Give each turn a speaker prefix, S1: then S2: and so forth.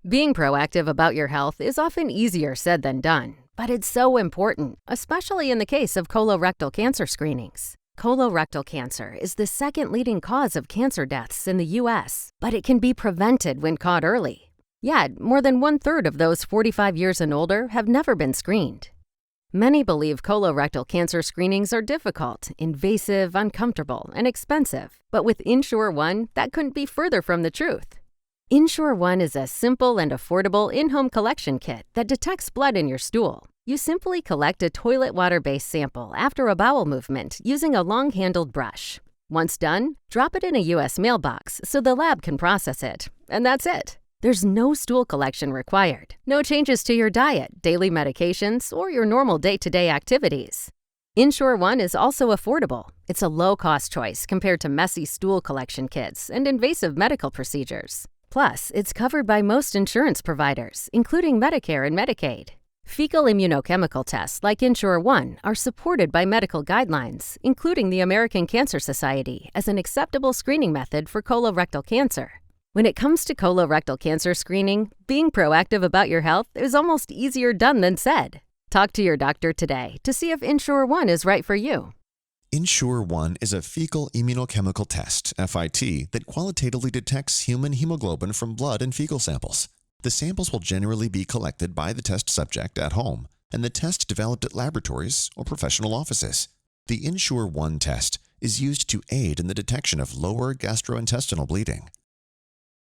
S1: Being proactive about your health is often easier said than done, but it's so important, especially in the case of colorectal cancer screenings. Colorectal cancer is the second leading cause of cancer deaths in the U.S., but it can be prevented when caught early. Yet, more than one-third of those 45 years and older have never been screened. Many believe colorectal cancer screenings are difficult, invasive, uncomfortable, and expensive, but with InSure ONE, that couldn't be further from the truth. InSure ONE is a simple and affordable in-home collection kit that detects blood in your stool. You simply collect a toilet water-based sample after a bowel movement using a long-handled brush. Once done, drop it in a U.S. mailbox so the lab can process it. And that's it. There's no stool collection required, no changes to your diet, daily medications, or your normal day-to-day activities. InSure ONE is also affordable. It's a low-cost choice compared to messy stool collection kits and invasive medical procedures. Plus, it's covered by most insurance providers, including Medicare and Medicaid. Fecal immunochemical tests like InSure ONE are supported by medical guidelines, including the American Cancer Society, as an acceptable screening method for colorectal cancer. When it comes to colorectal cancer screening, being proactive about your health is almost easier done than said. Talk to your doctor today to see if InSure ONE is right for you.
S2: InSure ONE is a fecal immunochemical test, FIT, that qualitatively detects human hemoglobin from blood and fecal samples. The samples will generally be collected by the test subject at home, and the test developed at laboratories or professional offices. The InSure ONE test is used to aid in the detection of lower gastrointestinal bleeding.